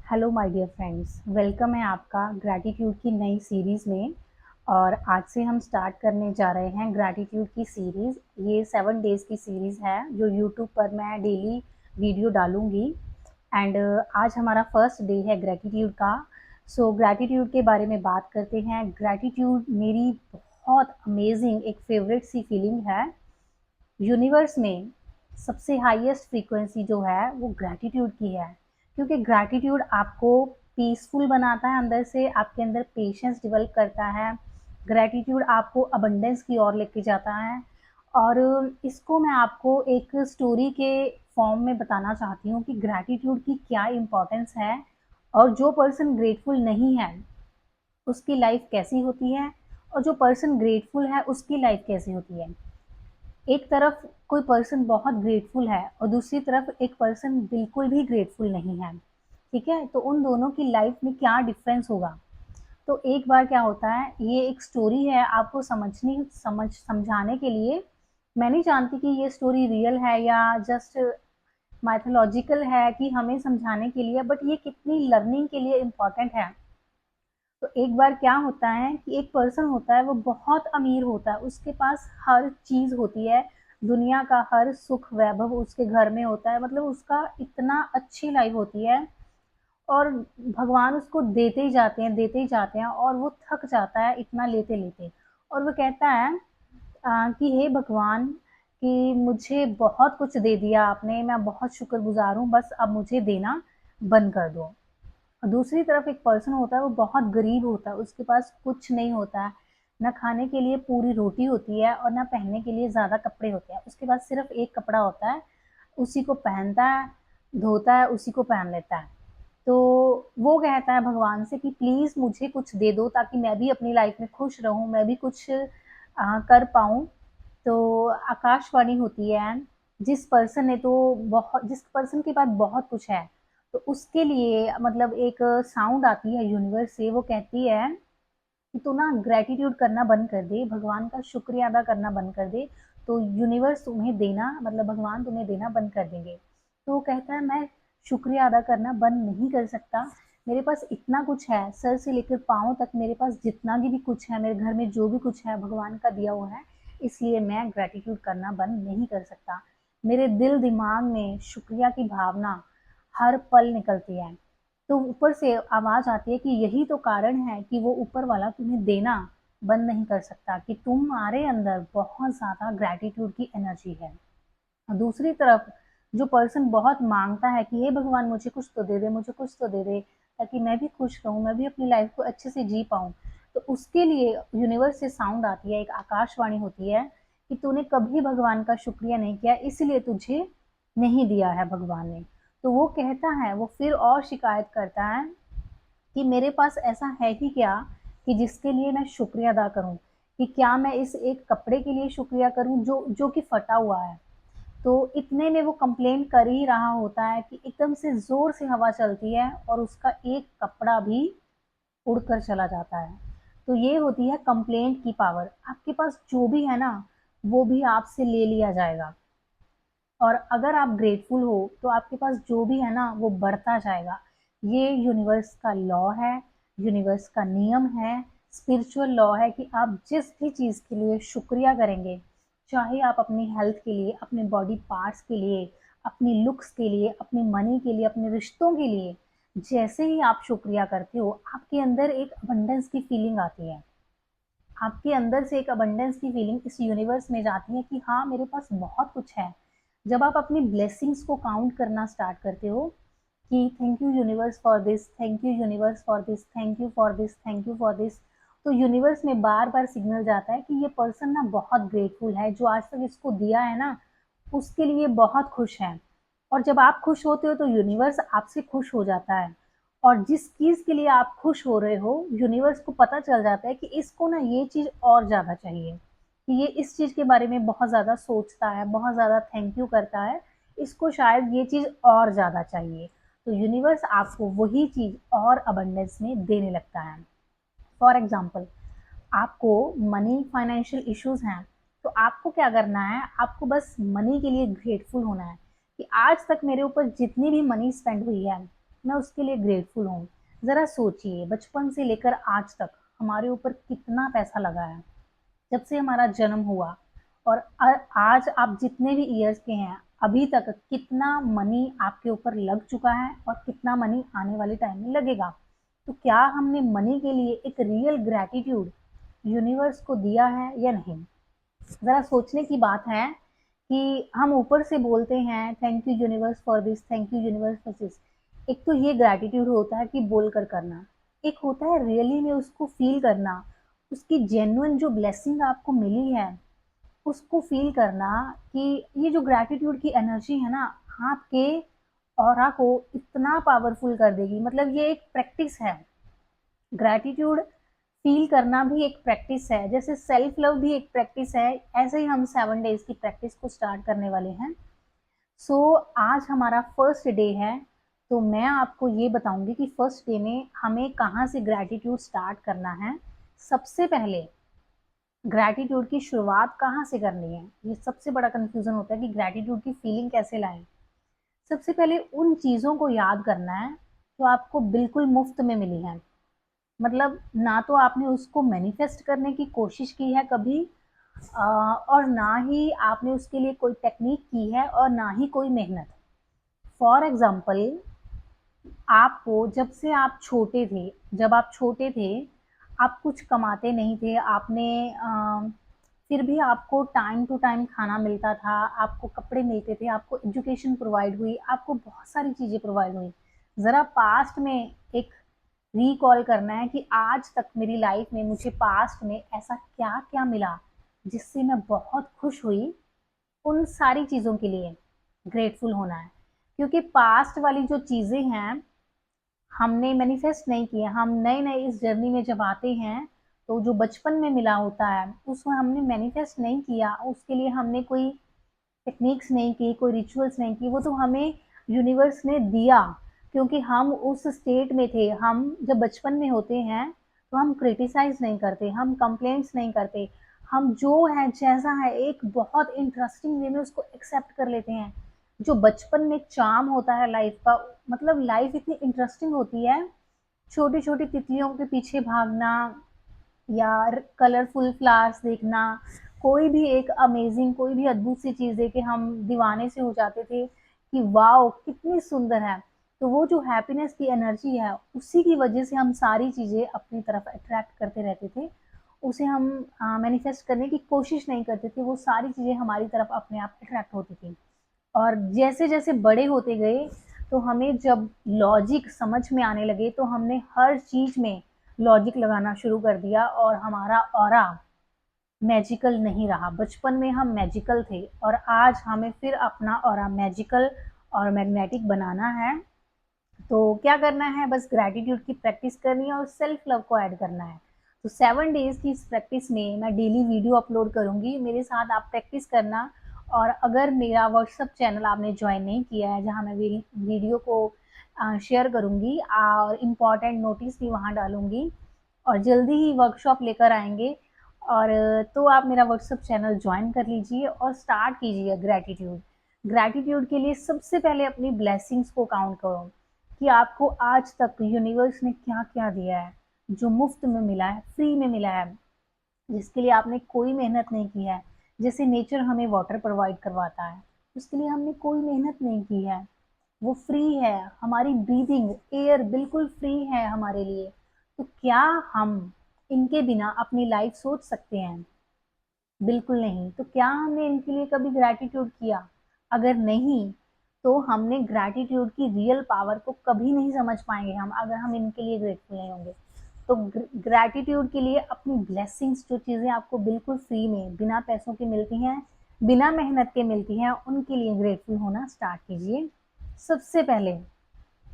Hello my dear friends, welcome है आपका gratitude की नई सीरीज़ में। और आज से हम स्टार्ट करने जा रहे हैं ग्रैटिट्यूड की सीरीज़। ये 7 डेज़ की सीरीज़ है जो यूट्यूब पर मैं डेली वीडियो डालूँगी। एंड आज हमारा फर्स्ट डे है ग्रैटिट्यूड का। सो ग्रैटिट्यूड के बारे में बात करते हैं। ग्रैटिट्यूड मेरी बहुत अमेजिंग एक फेवरेट सी फीलिंग है। यूनिवर्स में सबसे हाईएस्ट फ्रीक्वेंसी जो है वो ग्रैटिट्यूड की है, क्योंकि ग्रैटिट्यूड आपको पीसफुल बनाता है, अंदर से आपके अंदर पेशेंस डेवलप करता है। ग्रैटिट्यूड आपको अबंडेंस की ओर लेके जाता है। और इसको मैं आपको एक स्टोरी के फॉर्म में बताना चाहती हूँ कि ग्रैटिट्यूड की क्या इम्पोर्टेंस है और जो पर्सन ग्रेटफुल नहीं है उसकी लाइफ कैसी होती है, और जो पर्सन ग्रेटफुल है उसकी लाइफ कैसी होती है। एक तरफ कोई पर्सन बहुत ग्रेटफुल है और दूसरी तरफ एक पर्सन बिल्कुल भी ग्रेटफुल नहीं है, ठीक है। तो उन दोनों की लाइफ में क्या डिफरेंस होगा। तो एक बार क्या होता है, ये एक स्टोरी है आपको समझाने के लिए। मैं नहीं जानती कि ये स्टोरी रियल है या जस्ट माइथोलॉजिकल है कि हमें समझाने के लिए, बट ये कितनी लर्निंग के लिए इम्पॉर्टेंट है। तो एक बार क्या होता है कि एक पर्सन होता है, वो बहुत अमीर होता है, उसके पास हर चीज़ होती है, दुनिया का हर सुख वैभव उसके घर में होता है, मतलब उसका इतना अच्छी लाइफ होती है। और भगवान उसको देते ही जाते हैं, देते ही जाते हैं, और वो थक जाता है इतना लेते लेते। और वो कहता है कि हे भगवान, कि मुझे बहुत कुछ दे दिया आपने, मैं बहुत शुक्रगुजार हूँ, बस अब मुझे देना बंद कर दो। और दूसरी तरफ एक पर्सन होता है, वो बहुत गरीब होता है, उसके पास कुछ नहीं होता है, ना खाने के लिए पूरी रोटी होती है और ना पहनने के लिए ज़्यादा कपड़े होते हैं। उसके पास सिर्फ एक कपड़ा होता है, उसी को पहनता है, धोता है, उसी को पहन लेता है। तो वो कहता है भगवान से कि प्लीज़ मुझे कुछ दे दो ताकि मैं भी अपनी लाइफ में खुश रहूँ, मैं भी कुछ कर पाऊँ। तो आकाशवाणी होती है, जिस पर्सन के पास बहुत कुछ है, तो उसके लिए मतलब एक साउंड आती है यूनिवर्स से, वो कहती है कि तू ना ग्रैटिट्यूड करना बंद कर दे, भगवान का शुक्रिया अदा करना बंद कर दे, तो यूनिवर्स तुम्हें देना, मतलब भगवान तुम्हें देना बंद कर देंगे। तो वो कहता है मैं शुक्रिया अदा करना बंद नहीं कर सकता, मेरे पास इतना कुछ है, सर से लेकर पाँव तक मेरे पास जितना भी कुछ है, मेरे घर में जो भी कुछ है भगवान का दिया हुआ है, इसलिए मैं ग्रैटिट्यूड करना बंद नहीं कर सकता। मेरे दिल दिमाग में शुक्रिया की भावना हर पल निकलती है। तो ऊपर से आवाज़ आती है कि यही तो कारण है कि वो ऊपर वाला तुम्हें देना बंद नहीं कर सकता, कि तुम्हारे अंदर बहुत ज़्यादा ग्रैटिट्यूड की एनर्जी है। और दूसरी तरफ जो पर्सन बहुत मांगता है कि हे भगवान मुझे कुछ तो दे दे, मुझे कुछ तो दे दे, ताकि मैं भी खुश रहूँ, मैं भी अपनी लाइफ को अच्छे से जी पाऊँ, तो उसके लिए यूनिवर्स से साउंड आती है, एक आकाशवाणी होती है कि तूने कभी भगवान का शुक्रिया नहीं किया, इसलिए तुझे नहीं दिया है भगवान ने। तो वो कहता है, वो फिर और शिकायत करता है कि मेरे पास ऐसा है ही क्या कि जिसके लिए मैं शुक्रिया अदा करूं, कि क्या मैं इस एक कपड़े के लिए शुक्रिया करूं जो जो कि फटा हुआ है। तो इतने में वो कंप्लेन कर ही रहा होता है कि एकदम से जोर से हवा चलती है और उसका एक कपड़ा भी उड़कर चला जाता है। तो ये होती है कंप्लेंट की पावर, आपके पास जो भी है ना वो भी आपसे ले लिया जाएगा। और अगर आप ग्रेटफुल हो तो आपके पास जो भी है ना वो बढ़ता जाएगा। ये यूनिवर्स का लॉ है, यूनिवर्स का नियम है, स्पिरिचुअल लॉ है कि आप जिस भी चीज़ के लिए शुक्रिया करेंगे, चाहे आप अपनी हेल्थ के लिए, अपने बॉडी पार्ट्स के लिए, अपनी लुक्स के लिए, अपनी मनी के लिए, अपने रिश्तों के लिए, जैसे ही आप शुक्रिया करते हो आपके अंदर एक अबंडेंस की फीलिंग आती है। आपके अंदर से एक अबंडेंस की फीलिंग इस यूनिवर्स में जाती है कि हाँ मेरे पास बहुत कुछ है। जब आप अपनी ब्लेसिंग्स को काउंट करना स्टार्ट करते हो कि thank you universe for this, thank you universe for this, thank you for this, thank you for this, तो यूनिवर्स में बार बार सिग्नल जाता है कि ये पर्सन ना बहुत ग्रेटफुल है, जो आज तक इसको दिया है ना उसके लिए बहुत खुश है। और जब आप खुश होते हो तो यूनिवर्स आपसे खुश हो जाता है। और जिस चीज़ के लिए आप खुश हो रहे हो, यूनिवर्स को पता चल जाता है कि इसको ना ये चीज़ और ज़्यादा चाहिए, कि ये इस चीज़ के बारे में बहुत ज़्यादा सोचता है, बहुत ज़्यादा थैंक यू करता है, इसको शायद ये चीज़ और ज़्यादा चाहिए। तो यूनिवर्स आपको वही चीज़ और अबंडेंस में देने लगता है। फॉर एग्जाम्पल, आपको मनी फाइनेंशियल इश्यूज हैं, तो आपको क्या करना है, आपको बस मनी के लिए ग्रेटफुल होना है कि आज तक मेरे ऊपर जितनी भी मनी स्पेंड हुई है मैं उसके लिए ग्रेटफुल हूँ। ज़रा सोचिए, बचपन से लेकर आज तक हमारे ऊपर कितना पैसा लगा है, जब से हमारा जन्म हुआ और आज आप जितने भी ईयर्स के हैं, अभी तक कितना मनी आपके ऊपर लग चुका है और कितना मनी आने वाले टाइम में लगेगा। तो क्या हमने मनी के लिए एक रियल ग्रैटिट्यूड यूनिवर्स को दिया है या नहीं? ज़रा सोचने की बात है कि हम ऊपर से बोलते हैं thank you universe for this, thank you universe for this. एक तो ये ग्रैटिट्यूड होता है कि बोलकर करना, एक होता है रियली में उसको फील करना, उसकी जेन्युइन जो ब्लेसिंग आपको मिली है उसको फील करना। कि ये जो ग्रैटिट्यूड की एनर्जी है ना, आपके ऑरा को इतना पावरफुल कर देगी। मतलब ये एक प्रैक्टिस है, ग्रैटिट्यूड फील करना भी एक प्रैक्टिस है, जैसे सेल्फ लव भी एक प्रैक्टिस है। ऐसे ही हम 7 डेज की प्रैक्टिस को स्टार्ट करने वाले हैं। आज हमारा फर्स्ट डे है, तो मैं आपको ये बताऊंगी कि फर्स्ट डे में हमें कहाँ से ग्रैटिट्यूड स्टार्ट करना है। सबसे पहले ग्रैटिट्यूड की शुरुआत कहाँ से करनी है, ये सबसे बड़ा कंफ्यूजन होता है कि ग्रैटिट्यूड की फीलिंग कैसे लाएं। सबसे पहले उन चीज़ों को याद करना है जो आपको बिल्कुल मुफ्त में मिली हैं। मतलब ना तो आपने उसको मैनिफेस्ट करने की कोशिश की है कभी, और ना ही आपने उसके लिए कोई टेक्निक की है और ना ही कोई मेहनत। फॉर एग्जाम्पल, आपको जब आप छोटे थे, आप कुछ कमाते नहीं थे, आपने फिर भी आपको टाइम टू टाइम खाना मिलता था, आपको कपड़े मिलते थे, आपको एजुकेशन प्रोवाइड हुई, आपको बहुत सारी चीज़ें प्रोवाइड हुई। ज़रा पास्ट में एक रिकॉल करना है कि आज तक मेरी लाइफ में मुझे पास्ट में ऐसा क्या क्या मिला जिससे मैं बहुत खुश हुई। उन सारी चीज़ों के लिए ग्रेटफुल होना है, क्योंकि पास्ट वाली जो चीज़ें हैं हमने मैनिफेस्ट नहीं किए। हम नए नए इस जर्नी में जब आते हैं, तो जो बचपन में मिला होता है उसमें हमने मैनिफेस्ट नहीं किया, उसके लिए हमने कोई टेक्निक्स नहीं की, कोई रिचुअल्स नहीं की, वो तो हमें यूनिवर्स ने दिया। क्योंकि हम उस स्टेट में थे, हम जब बचपन में होते हैं तो हम क्रिटिसाइज नहीं करते, हम कंप्लेंट्स नहीं करते, हम जो है जैसा है एक बहुत इंटरेस्टिंग वे में उसको एक्सेप्ट कर लेते हैं। जो बचपन में चार्म होता है लाइफ का, मतलब लाइफ इतनी इंटरेस्टिंग होती है, छोटी छोटी तितलियों के पीछे भागना या कलरफुल फ्लावर्स देखना, कोई भी एक अमेजिंग, कोई भी अद्भुत सी चीज़ देख के हम दीवाने से हो जाते थे कि वाओ कितनी सुंदर है। तो वो जो हैप्पीनेस की एनर्जी है उसी की वजह से हम सारी चीज़ें अपनी तरफ अट्रैक्ट करते रहते थे, उसे हम मैनिफेस्ट करने की कोशिश नहीं करते थे, वो सारी चीज़ें हमारी तरफ अपने आप अट्रैक्ट होती थी। और जैसे जैसे बड़े होते गए, तो हमें जब लॉजिक समझ में आने लगे तो हमने हर चीज़ में लॉजिक लगाना शुरू कर दिया और हमारा ऑरा मैजिकल नहीं रहा। बचपन में हम मैजिकल थे और आज हमें फिर अपना ऑरा मैजिकल और मैग्नेटिक बनाना है। तो क्या करना है, बस ग्रैटिट्यूड की प्रैक्टिस करनी है और सेल्फ लव को ऐड करना है। तो 7 डेज की इस प्रैक्टिस में मैं डेली वीडियो अपलोड करूंगी, मेरे साथ आप प्रैक्टिस करना। और अगर मेरा व्हाट्सअप चैनल आपने ज्वाइन नहीं किया है, जहाँ मैं वीडियो को शेयर करूंगी और इम्पॉर्टेंट नोटिस भी वहाँ डालूंगी, और जल्दी ही वर्कशॉप लेकर आएंगे, और तो आप मेरा व्हाट्सअप चैनल ज्वाइन कर लीजिए और स्टार्ट कीजिए ग्रैटिट्यूड। ग्रैटिट्यूड के लिए सबसे पहले अपनी ब्लेसिंग्स को काउंट करो कि आपको आज तक यूनिवर्स ने क्या क्या दिया है, जो मुफ्त में मिला है, फ्री में मिला है, जिसके लिए आपने कोई मेहनत नहीं की है। जैसे नेचर हमें वाटर प्रोवाइड करवाता है, उसके लिए हमने कोई मेहनत नहीं की है, वो फ्री है। हमारी ब्रीदिंग एयर बिल्कुल फ्री है हमारे लिए। तो क्या हम इनके बिना अपनी लाइफ सोच सकते हैं? बिल्कुल नहीं। तो क्या हमने इनके लिए कभी ग्रैटिट्यूड किया? अगर नहीं, तो हमने ग्रैटिट्यूड की रियल पावर को कभी नहीं समझ पाएंगे हम, अगर हम इनके लिए ग्रेटफुल नहीं होंगे। तो ग्रैटिट्यूड के लिए अपनी ब्लेसिंग्स, जो चीज़ें आपको बिल्कुल फ्री में बिना पैसों के मिलती हैं, बिना मेहनत के मिलती हैं, उनके लिए ग्रेटफुल होना स्टार्ट कीजिए। सबसे पहले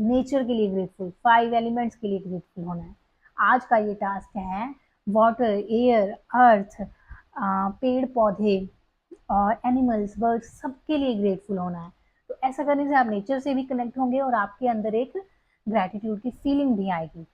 नेचर के लिए ग्रेटफुल, 5 एलिमेंट्स के लिए ग्रेटफुल होना है। आज का ये टास्क है वाटर, एयर, अर्थ, पेड़ पौधे और एनिमल्स, बर्ड्स, सबके लिए ग्रेटफुल होना है। तो ऐसा करने से आप नेचर से भी कनेक्ट होंगे और आपके अंदर एक ग्रैटिट्यूड की फीलिंग भी आएगी।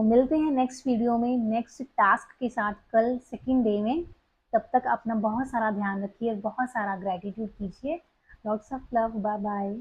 मिलते हैं नेक्स्ट वीडियो में नेक्स्ट टास्क के साथ कल सेकेंड डे में। तब तक अपना बहुत सारा ध्यान रखिए, बहुत सारा ग्रैटिट्यूड कीजिए। Lots of love, bye bye.